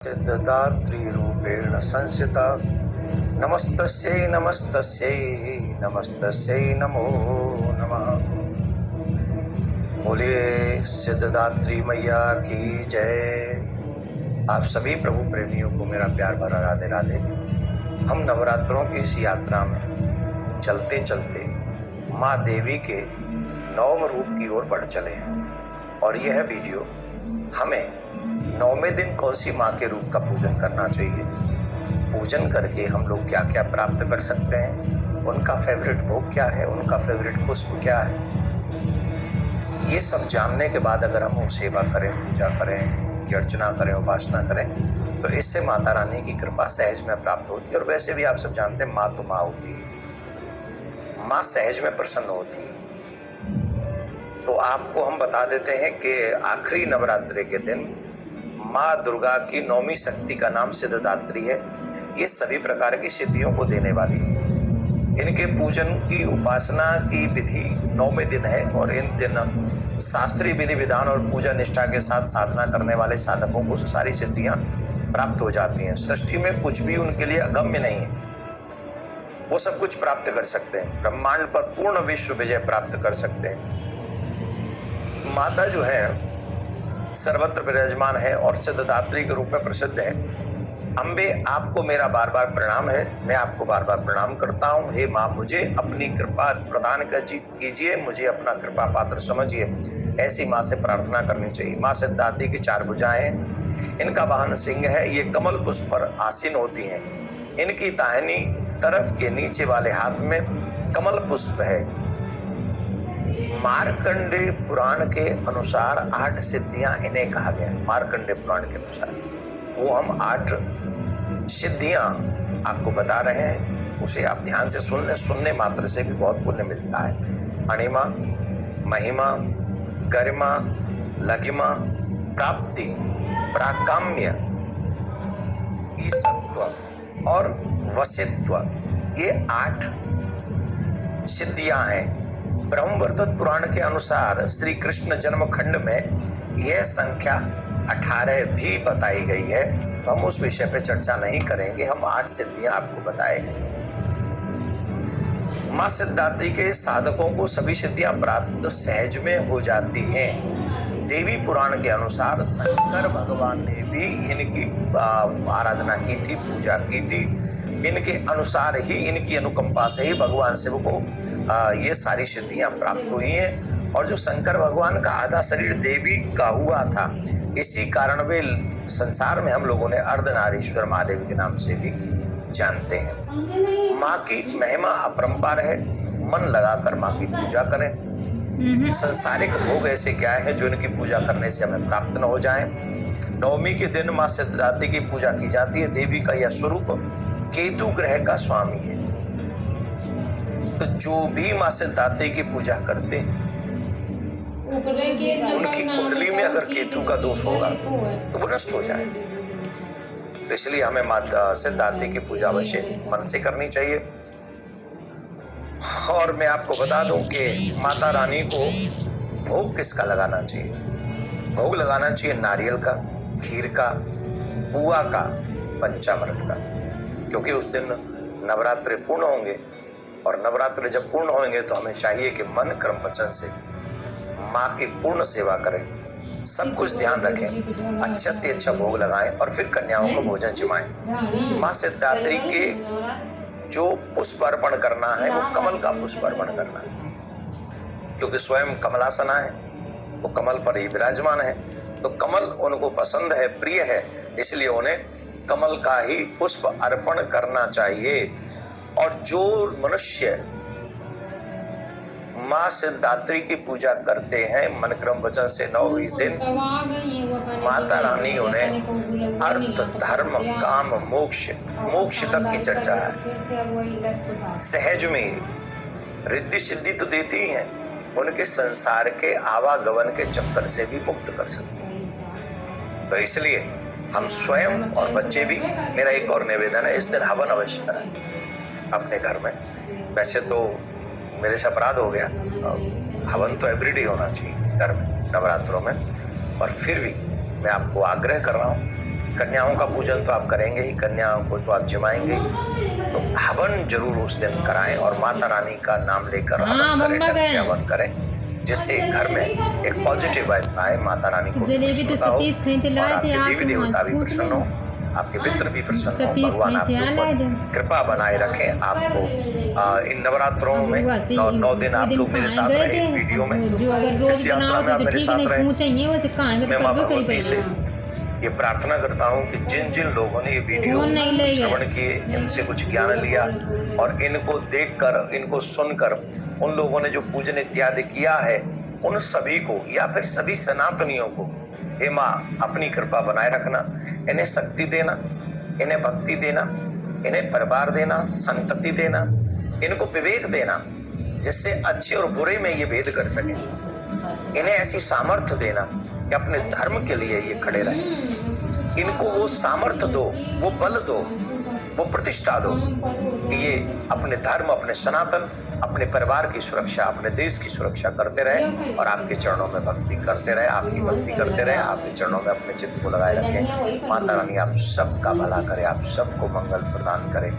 सिद्धदात्री रूपेण संस्थिता नमस्तस्यै नमस्तस्यै नमस्तस्यै नमो नमः। बोलिए सिद्धदात्री मैया की जय। आप सभी प्रभु प्रेमियों को मेरा प्यार भरा राधे राधे। हम नवरात्रों की इस यात्रा में चलते चलते माँ देवी के नवम रूप की ओर बढ़ चले हैं और यह वीडियो हमें नौवें दिन कौन सी माँ के रूप का पूजन करना चाहिए, पूजन करके हम लोग क्या क्या प्राप्त कर सकते हैं, उनका फेवरेट भोग क्या है, उनका फेवरेट पुष्प क्या है, ये सब जानने के बाद अगर हम सेवा करें, पूजा करें, की अर्चना करें, उपासना करें तो इससे माता रानी की कृपा सहज में प्राप्त होती है। और वैसे भी आप सब जानते हैं माँ तो माँ होती है, माँ सहज में प्रसन्न होती है। तो आपको हम बता देते हैं कि आखिरी नवरात्रि के दिन माँ दुर्गा की नौवीं शक्ति का नाम सिद्धदात्री है। ये सभी प्रकार की सिद्धियों को देने वाली है। इनके पूजन की उपासना की विधि 9वें दिन है और इन दिन शास्त्रीय विधि विधान और पूजा निष्ठा के साथ साधना करने वाले साधकों को सारी सिद्धियां प्राप्त हो जाती हैं। सृष्टि में कुछ भी उनके लिए अगम्य नहीं है, वो सब कुछ प्राप्त कर सकते हैं। ब्रह्मांड पर पूर्ण विश्व विजय प्राप्त कर सकते हैं। माता जो है सर्वत्र विराजमान है और सिद्धदात्री के रूप में प्रसिद्ध है। अम्बे, आपको मेरा बार बार प्रणाम है, मैं आपको बार बार प्रणाम करता हूँ। हे माँ, मुझे अपनी कृपा प्रदान कीजिए, मुझे अपना कृपा पात्र समझिए। ऐसी माँ से प्रार्थना करनी चाहिए। माँ सिद्धदात्री की 4 भुजाएं हैं, इनका वाहन सिंह है, ये कमल पुष्प पर आसीन होती हैं। इनकी दाहिनी तरफ के नीचे वाले हाथ में कमल पुष्प है। मार्कंडेय पुराण के अनुसार 8 सिद्धियां इन्हें कहा गया है। मार्कंडेय पुराण के अनुसार वो हम 8 सिद्धियां आपको बता रहे हैं, उसे आप ध्यान से सुन लें। सुनने मात्र से भी बहुत पुण्य मिलता है। अणिमा, महिमा, गरिमा, लघिमा, प्राप्ति, प्राकाम्य, ईशत्व और वसित्व, ये 8 सिद्धियां हैं। ब्रह्मवर्तत पुराण के अनुसार श्री कृष्ण जन्म खंड में यह संख्या 18 भी बताई गई है। तो हम उस विषय पे चर्चा नहीं करेंगे, हम 8 सिद्धियां आपको बताए हैं। माँ सिद्धदात्री के साधकों को सभी सिद्धियां प्राप्त सहज में हो जाती हैं। देवी पुराण के अनुसार शंकर भगवान ने भी इनकी आराधना की थी, पूजा की थी। इनके अनुसार ही, इनकी अनुकंपा से ही भगवान शिव को ये सारी सिद्धियां प्राप्त हुई हैं। और जो शंकर भगवान का आधा शरीर देवी का हुआ था, इसी कारण वे संसार में हम लोगों ने अर्धनारीश्वर महादेव के नाम से भी जानते हैं। माँ की महिमा अपरंपार है, मन लगाकर माँ की पूजा करें। संसारिक भोग ऐसे क्या है जो इनकी पूजा करने से हमें प्राप्त न हो जाए। नवमी के दिन माँ सिद्धदात्री की पूजा की जाती है। देवी का यह स्वरूप केतु ग्रह का स्वामी है। तो जो भी माँ सिद्धदात्री की पूजा करते हैं, उनकी कुंडली में अगर केतु का दोष होगा तो वो नष्ट हो जाए। तो इसलिए हमें माता सिद्धदात्री की पूजा अवश्य मन से करनी चाहिए। और मैं आपको बता दूं कि माता रानी को भोग किसका लगाना चाहिए। भोग लगाना चाहिए नारियल का, खीर का, बुआ का, पंचामृत का, क्योंकि उस दिन नवरात्रि पूर्ण होंगे। और नवरात्रि जब पूर्ण होंगे तो हमें चाहिए कि मन कर्म वचन से माँ की पूर्ण सेवा करें, सब कुछ ध्यान रखें, अच्छा से अच्छा भोग लगाएं और फिर कन्याओं को भोजन जिमाएं। माँ सिद्धदात्री के जो पुष्प अर्पण करना है वो कमल का पुष्प अर्पण करना है, क्योंकि स्वयं कमलासना है, वो कमल पर ही विराजमान है। तो कमल उनको पसंद है, प्रिय है, इसलिए उन्हें कमल का ही पुष्प अर्पण करना चाहिए। और जो मनुष्य माँ सिद्धदात्री की पूजा करते हैं मन क्रम वचन से 9वें दिन, माता रानी उन्हें अर्थ, धर्म, काम, मोक्ष तक की चर्चा है। सहज में रिद्धि सिद्धि तो देती ही है, उनके संसार के आवागमन के चक्कर से भी मुक्त कर सकते हैं। तो इसलिए हम स्वयं और बच्चे भी, मेरा एक और निवेदन है, इस दिन हवन अवश्य करें अपने घर में। वैसे तो मेरे से अपराध हो गया, हवन तो एवरीडे होना चाहिए घर में नवरात्रों में, पर फिर भी मैं आपको आग्रह कर रहा हूँ कन्याओं का पूजन तो आप करेंगे ही, कन्याओं को तो आप जिमाएंगे ही, तो हवन जरूर उस दिन कराएं और माता रानी का नाम लेकर हवन करें, ढंग से हवन करें, जिससे घर में एक पॉजिटिव वाइब आए, माता रानी को प्रसन्नता हो और आपके देवी देवता भी प्रसन्न हो, आपके मित्र भी प्रसन्न हो, भगवान आपके ऊपर कृपा बनाए रखें। आपको इन नवरात्रों में 9 दिन आप लोग मेरे साथ रहे इस वीडियो में, इस यात्रा में आप मेरे साथ रहे। मैं माँ भगवती से ये प्रार्थना करता हूँ कि जिन जिन लोगों ने ये वीडियो श्रवण किए, इनसे कुछ ज्ञान लिया और इनको देखकर, इनको सुनकर उन लोगों ने जो पूजन इत्यादि किया है, उन सभी को या फिर सभी सनातनियों को हे माँ अपनी कृपा बनाए रखना, इन्हें शक्ति देना, इन्हें भक्ति देना, इन्हें परिवार देना, संतति देना, इनको विवेक देना, जिससे अच्छे और बुरे में ये भेद कर सके, इन्हें ऐसी सामर्थ्य देना कि अपने धर्म के लिए ये खड़े रहें, इनको वो सामर्थ्य दो, वो बल दो, वो प्रतिष्ठा दो कि ये अपने धर्म, अपने सनातन, अपने परिवार की सुरक्षा, अपने देश की सुरक्षा करते रहे और आपके चरणों में भक्ति करते रहे, आपकी भक्ति करते रहे, आपके चरणों में अपने चित्त को लगाए रखें। माता रानी आप सबका भला करे, आप सबको मंगल प्रदान करे।